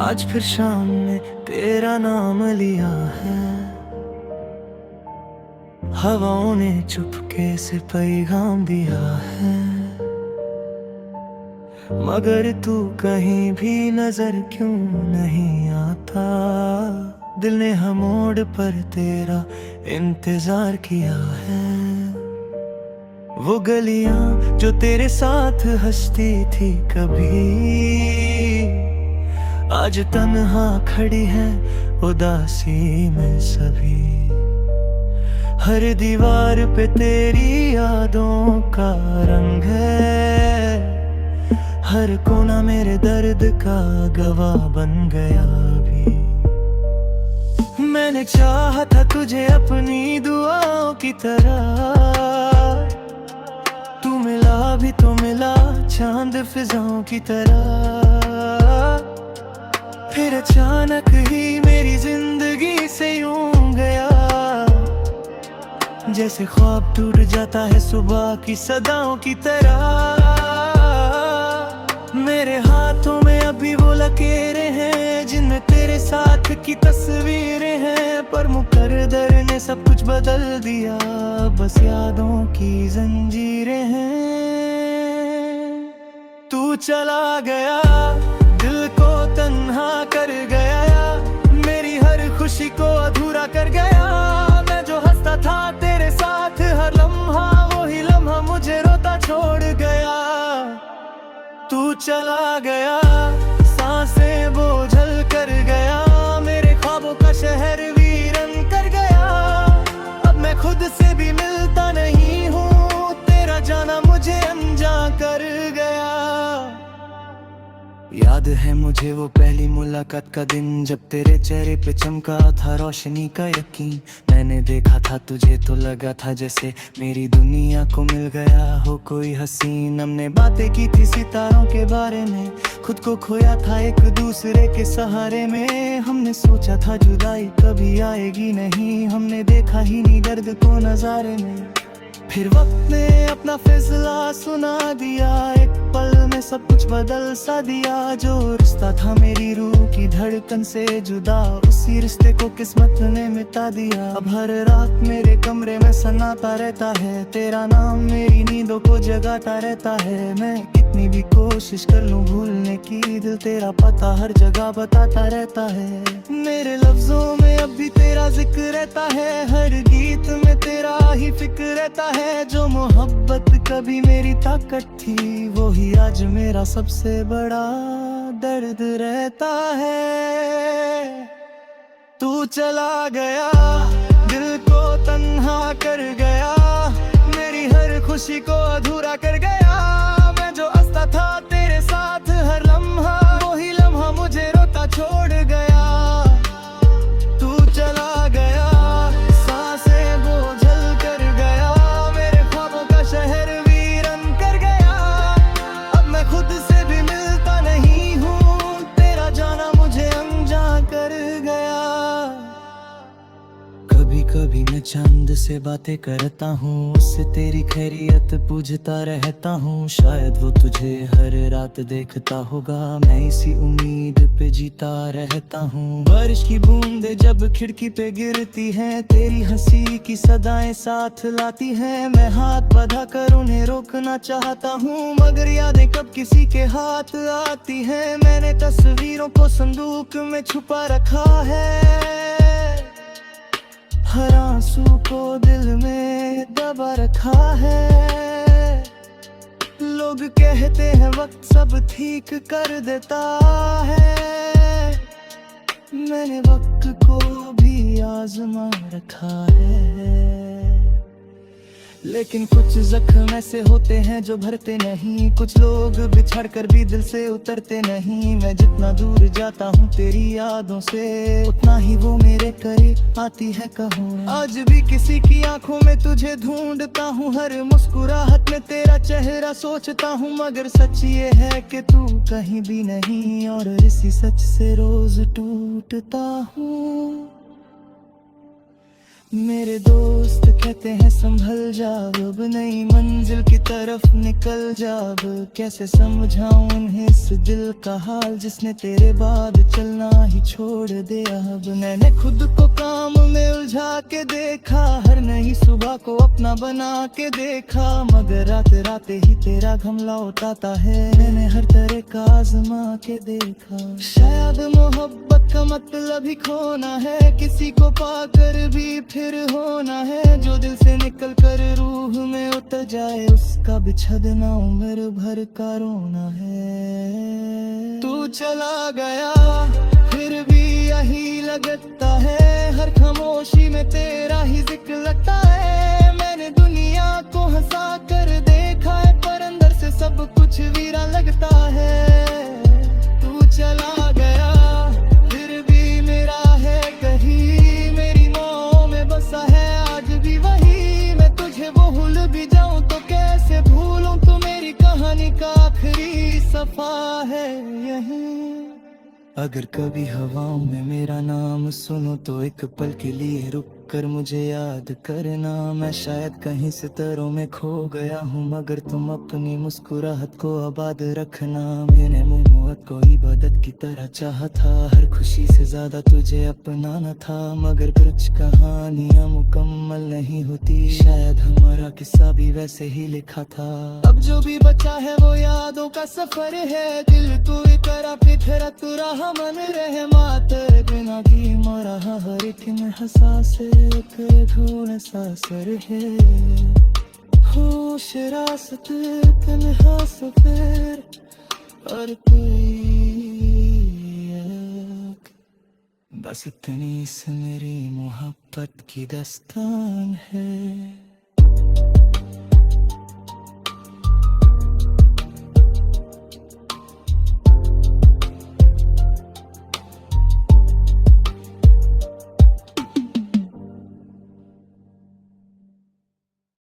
आज फिर शाम में तेरा नाम लिया है। हवाओं ने चुपके से पैगाम दिया है, मगर तू कहीं भी नजर क्यों नहीं आता। दिल ने हम मोड़ पर तेरा इंतजार किया है। वो गलियां जो तेरे साथ हंसती थी कभी, आज तन्हा खड़ी है उदासी में सभी। हर दीवार पे तेरी यादों का रंग है, हर कोना मेरे दर्द का गवाह बन गया अभी। मैंने चाहा था तुझे अपनी दुआओं की तरह, तू मिला भी तो मिला चांद फिजाओं की तरह। फिर अचानक ही मेरी जिंदगी से यूं गया, जैसे ख्वाब टूट जाता है सुबह की सदाओं की तरह। मेरे हाथों में अभी वो लकीरें हैं जिनमें तेरे साथ की तस्वीरें हैं, पर मुकद्दर ने सब कुछ बदल दिया, बस यादों की जंजीरें हैं। तू चला गया, दिल को तन्हा कर गया, मेरी हर खुशी को अधूरा कर गया। मैं जो हंसता था तेरे साथ हर लम्हा, वही लम्हा मुझे रोता छोड़ गया। तू चला गया, सांसें बोझल कर गया, मेरे ख्वाबों का शहर वीरन कर गया। अब मैं खुद से भी मिलता नहीं हूँ, तेरा जाना मुझे अनजान कर गया। याद है मुझे वो पहली मुलाकात का दिन, जब तेरे चेहरे पे चमका था रोशनी का यकीन। मैंने देखा था तुझे तो लगा था जैसे मेरी दुनिया को मिल गया हो कोई हसीन। हमने बातें की थी सितारों के बारे में, खुद को खोया था एक दूसरे के सहारे में। हमने सोचा था जुदाई कभी आएगी नहीं, हमने देखा ही नहीं दर्द को नजारे में। फिर वक्त ने अपना फैसला सुना दिया, एक पल में सब कुछ बदल सा दिया। जो रिश्ता था मेरी रूह की धड़कन से जुदा, उसी रिश्ते को किस्मत ने मिटा दिया। अब हर रात मेरे कमरे में सन्नाटा रहता है, तेरा नाम मेरी नींदों को जगाता रहता है। मैं कितनी भी कोशिश कर लूं भूलने की, दिल तेरा पता हर जगह बताता रहता है। मेरे लफ्जों में अब भी तेरा जिक्र रहता है, हर गीत में तेरा ही फिक्र रहता है। जो मोहब्बत कभी मेरी ताकत थी, वो ही आज मेरा सबसे बड़ा दर्द रहता है। तू चला गया, दिल को तन्हा कर गया, मेरी हर खुशी को अधूरा कर गया। मैं जो हंसता था तेरे साथ हर लम्हा, वही लम्हा मुझे रोता छोड़ गया। तू चला गया, सांसें बोझल कर गया, मेरे ख्वाबों का शहर वीरन कर गया। अब मैं खुद से भी मिलता नहीं हूँ, तेरा जाना मुझे अनजान कर गया। कभी कभी मैं चांद से बातें करता हूँ, उससे तेरी खैरियत पूछता रहता हूँ। शायद वो तुझे हर रात देखता होगा, मैं इसी उम्मीद पे जीता रहता हूँ। बारिश की बूंदें जब खिड़की पे गिरती हैं, तेरी हंसी की सदाएं साथ लाती हैं। मैं हाथ बढ़ा कर उन्हें रोकना चाहता हूँ, मगर यादें कब किसी के हाथ आती हैं। मैंने तस्वीरों को संदूक में छुपा रखा है, हर आंसू को दिल में दबा रखा है। लोग कहते हैं वक्त सब ठीक कर देता है, मैंने वक्त को भी आजमा रखा है। लेकिन कुछ जख्म ऐसे होते हैं जो भरते नहीं, कुछ लोग बिछड़ कर भी दिल से उतरते नहीं। मैं जितना दूर जाता हूँ तेरी यादों से, उतना ही वो मेरे करीब आती है कहूँ। आज भी किसी की आंखों में तुझे ढूंढता हूँ, हर मुस्कुराहट में तेरा चेहरा सोचता हूँ। मगर सच ये है कि तू कहीं भी नहीं, और इसी सच से रोज टूटता हूँ। मेरे दोस्त कहते हैं संभल जा, अब नई मंजिल की तरफ निकल जा। अब कैसे समझाऊं उन्हें इस दिल का हाल, जिसने तेरे बाद चलना ही छोड़ दिया। अब मैंने खुद को काम में उलझा के देखा, हर नई सुबह को अपना बना के देखा, मगर रात रात ही तेरा गम लौटाता है। मैंने हर तरह का आजमा के देखा, शायद मोहब्बत का मतलब ही खोना है, किसी को पाकर भी फिर होना है। जो दिल से निकल कर रूह में उतर जाए, उसका बिछड़ना उम्र भर का रोना है। तू चला गया फिर भी यही लगता है, हर खामोशी में तेरा ही जिक्र लगता है। मैंने दुनिया को हंसा कर देखा है, पर अंदर से सब कुछ वीरा लगता है। तू चला गया फिर भी मेरा है कहीं, मेरी मौत में बसा है आज भी वही। मैं तुझे वो भूल भी जाऊं तो कैसे भूलूं, तू मेरी कहानी का आखिरी सफा है यही। अगर कभी हवाओं में मेरा नाम सुनो तो एक पल के लिए रुक कर मुझे याद करना। मैं शायद कहीं सितारों में खो गया हूँ, मगर तुम अपनी मुस्कुराहट को आबाद रखना। मैंने मोहब्बत को इबादत की तरह चाहा था, हर खुशी से ज्यादा तुझे अपनाना था, मगर कुछ कहानियां मुकम्मल नहीं होती, शायद हमारा किस्सा भी वैसे ही लिखा था। अब जो भी बचा है वो यादों का सफर है, दिल तू करा फिर तू रहा मन रहे मातर बिना की मरा, हर एक में हंसा से ढूंढ सासर है। होश रासत तन्हा सफर और कोई एक, बस इतनी सी मेरी मोहब्बत की दास्तान है।